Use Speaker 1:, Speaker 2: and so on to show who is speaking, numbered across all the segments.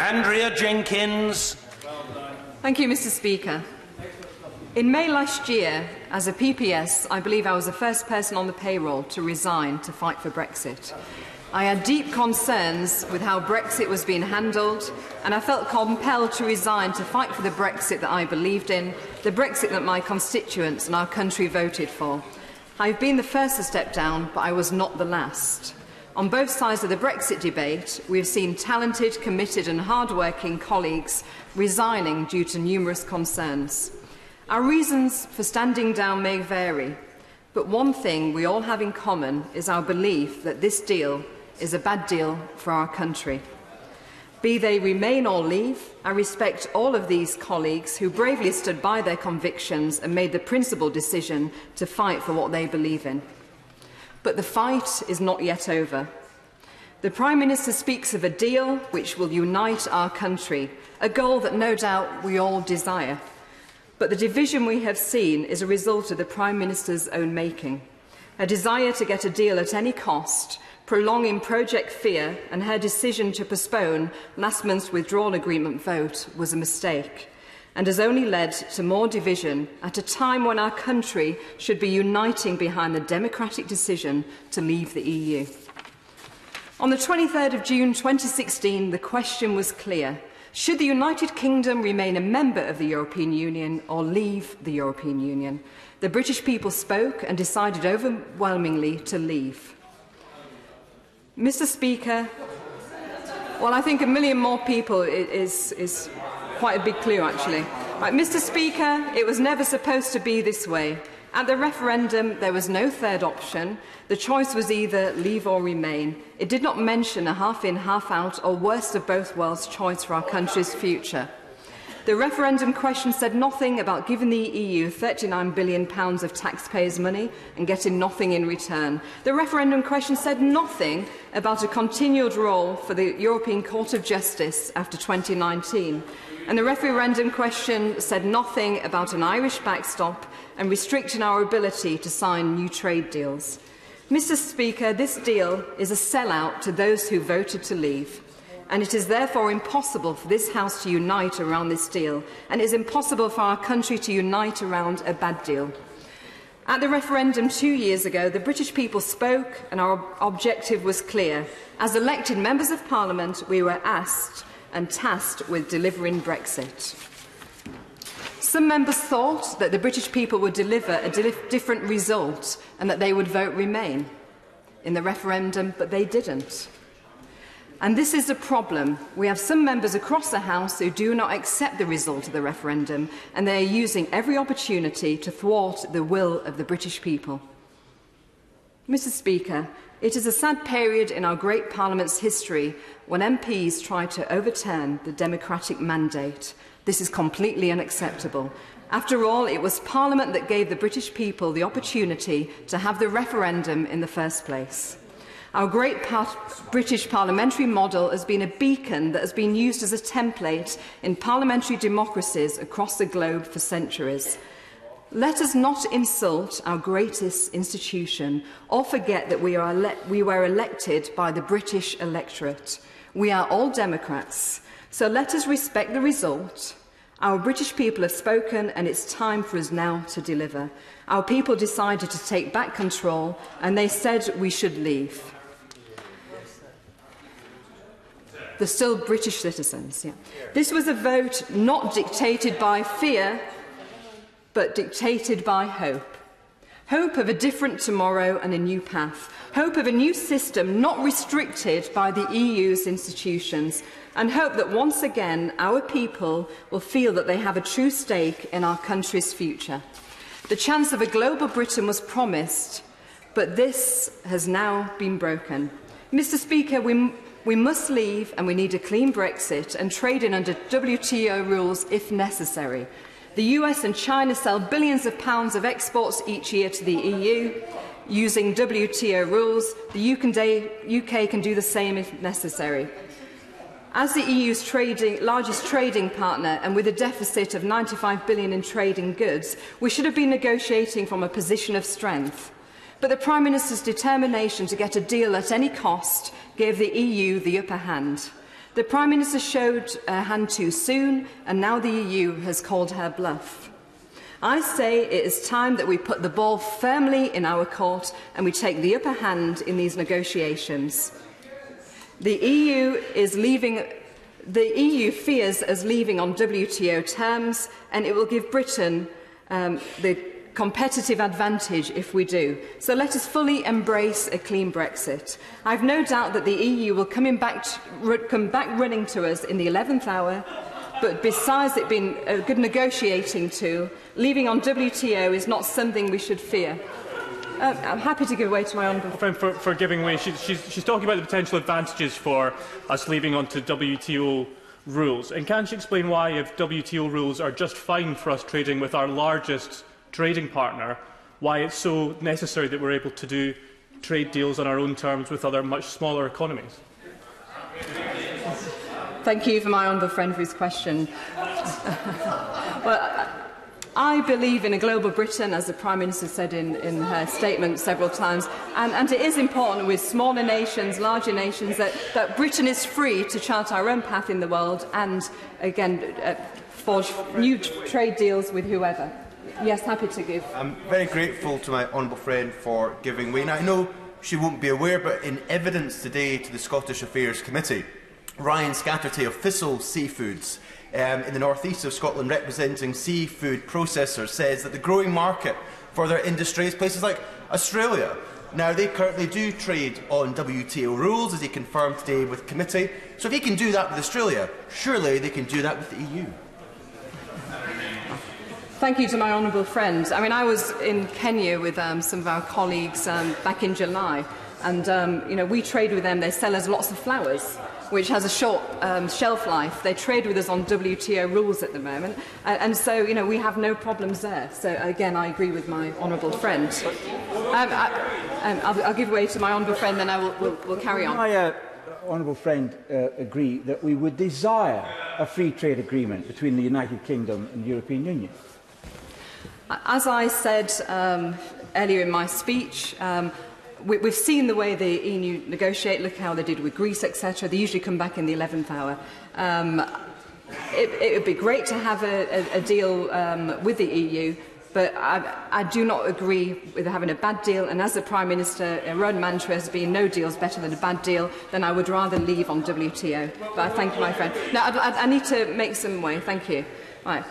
Speaker 1: Andrea Jenkyns.
Speaker 2: Thank you, Mr. Speaker. In May last year, as a PPS, I believe I was the first person on the payroll to resign to fight for Brexit. I had deep concerns with how Brexit was being handled, and I felt compelled to resign to fight for the Brexit that I believed in, the Brexit that my constituents and our country voted for. I've been the first to step down, but I was not the last. On both sides of the Brexit debate, we have seen talented, committed and hard-working colleagues resigning due to numerous concerns. Our reasons for standing down may vary, but one thing we all have in common is our belief that this deal is a bad deal for our country. Be they remain or leave, I respect all of these colleagues who bravely stood by their convictions and made the principled decision to fight for what they believe in. But the fight is not yet over. The Prime Minister speaks of a deal which will unite our country, a goal that no doubt we all desire. But the division we have seen is a result of the Prime Minister's own making. A desire to get a deal at any cost, prolonging Project Fear, and her decision to postpone last month's Withdrawal Agreement vote was a mistake, and has only led to more division at a time when our country should be uniting behind the democratic decision to leave the EU. On the 23rd of June 2016, the question was clear. Should the United Kingdom remain a member of the European Union or leave the European Union? The British people spoke and decided overwhelmingly to leave. Mr. Speaker, well, I think a million more people is quite a big clue, actually. Right, Mr. Speaker, it was never supposed to be this way. At the referendum, there was no third option. The choice was either leave or remain. It did not mention a half-in, half-out, or worst of both worlds choice for our country's future. The referendum question said nothing about giving the EU £39 billion of taxpayers' money and getting nothing in return. The referendum question said nothing about a continued role for the European Court of Justice after 2019. And the referendum question said nothing about an Irish backstop and restricting our ability to sign new trade deals. Mr. Speaker, this deal is a sellout to those who voted to leave. And it is therefore impossible for this House to unite around this deal, and it is impossible for our country to unite around a bad deal. At the referendum 2 years ago, the British people spoke, and our objective was clear. As elected members of Parliament, we were asked and tasked with delivering Brexit. Some members thought that the British people would deliver a different result and that they would vote Remain in the referendum, but they didn't. And this is a problem. We have some members across the House who do not accept the result of the referendum, and they are using every opportunity to thwart the will of the British people. Mr. Speaker, it is a sad period in our great Parliament's history when MPs try to overturn the democratic mandate. This is completely unacceptable. After all, it was Parliament that gave the British people the opportunity to have the referendum in the first place. Our great British parliamentary model has been a beacon that has been used as a template in parliamentary democracies across the globe for centuries. Let us not insult our greatest institution or forget that we were elected by the British electorate. We are all Democrats, so let us respect the result. Our British people have spoken, and it's time for us now to deliver. Our people decided to take back control, and they said we should leave. They're still British citizens. Yeah. This was a vote not dictated by fear, but dictated by hope. Hope of a different tomorrow and a new path. Hope of a new system not restricted by the EU's institutions. And hope that once again our people will feel that they have a true stake in our country's future. The chance of a global Britain was promised, but this has now been broken. Mr. Speaker, we must leave, and we need a clean Brexit and trade in under WTO rules if necessary. The US and China sell billions of pounds of exports each year to the EU. Using WTO rules, the UK can do the same if necessary. As the EU's largest trading partner, and with a deficit of £95 billion in trading goods, we should have been negotiating from a position of strength. But the Prime Minister's determination to get a deal at any cost gave the EU the upper hand. The Prime Minister showed her hand too soon, and now the EU has called her bluff. I say it is time that we put the ball firmly in our court and we take the upper hand in these negotiations. The EU fears us leaving on WTO terms, and it will give Britain the competitive advantage if we do. So let us fully embrace a clean Brexit. I have no doubt that the EU will come back running to us in the 11th hour, but besides it being a good negotiating tool, leaving on WTO is not something we should fear. I'm happy to give way to my honourable
Speaker 3: friend for giving way. She's talking about the potential advantages for us leaving onto WTO rules. And can she explain why, if WTO rules are just fine for us trading with our largest trading partner, why it's so necessary that we're able to do trade deals on our own terms with other much smaller economies?
Speaker 2: Thank you for my honourable friend for his question. Well, I believe in a global Britain, as the Prime Minister said in her statement several times, and it is important with smaller nations, larger nations, that Britain is free to chart our own path in the world and, again, forge new trade deals with whoever. Yes, happy to give.
Speaker 4: I'm very grateful to my honourable friend for giving way. Now, I know she won't be aware, but in evidence today to the Scottish Affairs Committee, Ryan Scatterty of Thistle Seafoods in the north east of Scotland, representing seafood processors, says that the growing market for their industry is places like Australia. Now, they currently do trade on WTO rules, as he confirmed today with committee. So if he can do that with Australia, surely they can do that with the EU.
Speaker 2: Thank you to my honourable friend. I mean, I was in Kenya with some of our colleagues back in July, and we trade with them. They sell us lots of flowers, which has a short shelf life. They trade with us on WTO rules at the moment, and so we have no problems there. So again, I agree with my honourable friend. I'll give way to my honourable friend, then we'll carry on.
Speaker 5: My honourable friend agree that we would desire a free trade agreement between the United Kingdom and the European Union?
Speaker 2: As I said earlier in my speech, we've seen the way the EU negotiate. Look how they did with Greece, etc. They usually come back in the 11th hour. It would be great to have a deal with the EU, but I do not agree with having a bad deal. And as the Prime Minister, a road mantra has been no deal is better than a bad deal, then I would rather leave on WTO. But I thank you, my friend. Now, I need to make some way. Thank you. Right.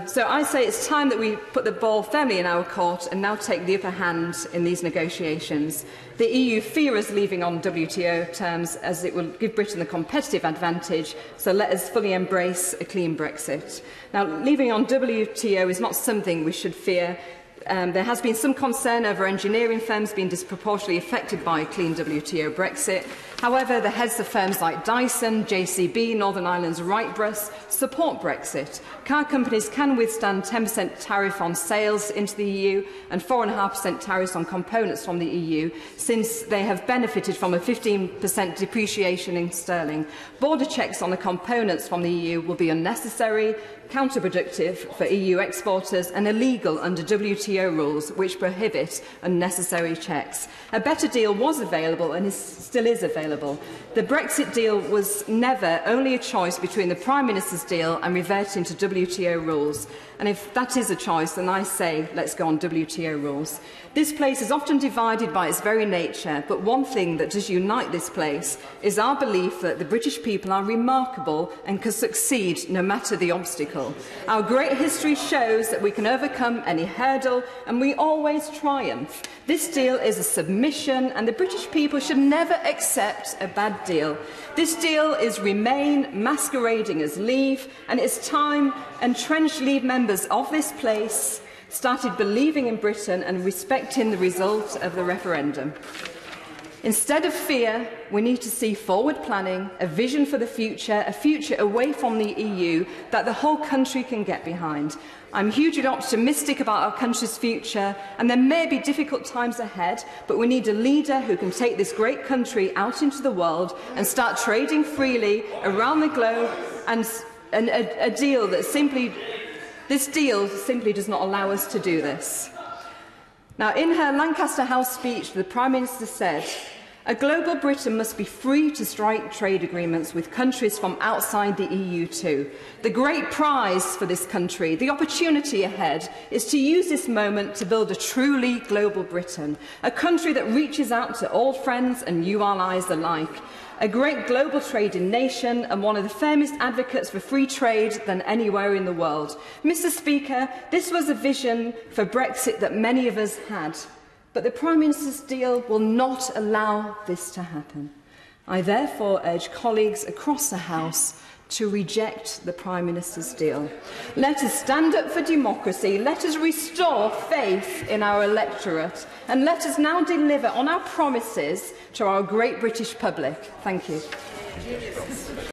Speaker 2: So I say it's time that we put the ball firmly in our court and now take the upper hand in these negotiations. The EU fear us leaving on WTO terms, as it will give Britain the competitive advantage, so let us fully embrace a clean Brexit. Now, leaving on WTO is not something we should fear. There has been some concern over engineering firms being disproportionately affected by a clean WTO Brexit. However, the heads of firms like Dyson, JCB, Northern Ireland's Wrightbus support Brexit. Car companies can withstand 10% tariff on sales into the EU and 4.5% tariffs on components from the EU, since they have benefited from a 15% depreciation in sterling. Border checks on the components from the EU will be unnecessary, counterproductive for EU exporters and illegal under WTO rules, which prohibit unnecessary checks. A better deal was available and still is available. The Brexit deal was never only a choice between the Prime Minister's deal and reverting to WTO rules. And if that is a choice, then I say let's go on WTO rules. This place is often divided by its very nature, but one thing that does unite this place is our belief that the British people are remarkable and can succeed no matter the obstacle. Our great history shows that we can overcome any hurdle and we always triumph. This deal is a submission and the British people should never accept a bad deal. This deal is Remain masquerading as Leave, and it's time entrenched Leave members of this place started believing in Britain and respecting the result of the referendum. Instead of fear, we need to see forward planning, a vision for the future, a future away from the EU that the whole country can get behind. I'm hugely optimistic about our country's future, and there may be difficult times ahead, but we need a leader who can take this great country out into the world and start trading freely around the globe, and a deal that this deal simply does not allow us to do this. Now, in her Lancaster House speech, the Prime Minister said, A global Britain must be free to strike trade agreements with countries from outside the EU too. The great prize for this country, the opportunity ahead, is to use this moment to build a truly global Britain, a country that reaches out to old friends and new allies alike, a great global trading nation and one of the firmest advocates for free trade than anywhere in the world. Mr. Speaker, this was a vision for Brexit that many of us had. But the Prime Minister's deal will not allow this to happen. I therefore urge colleagues across the House to reject the Prime Minister's deal. Let us stand up for democracy, let us restore faith in our electorate, and let us now deliver on our promises to our great British public. Thank you.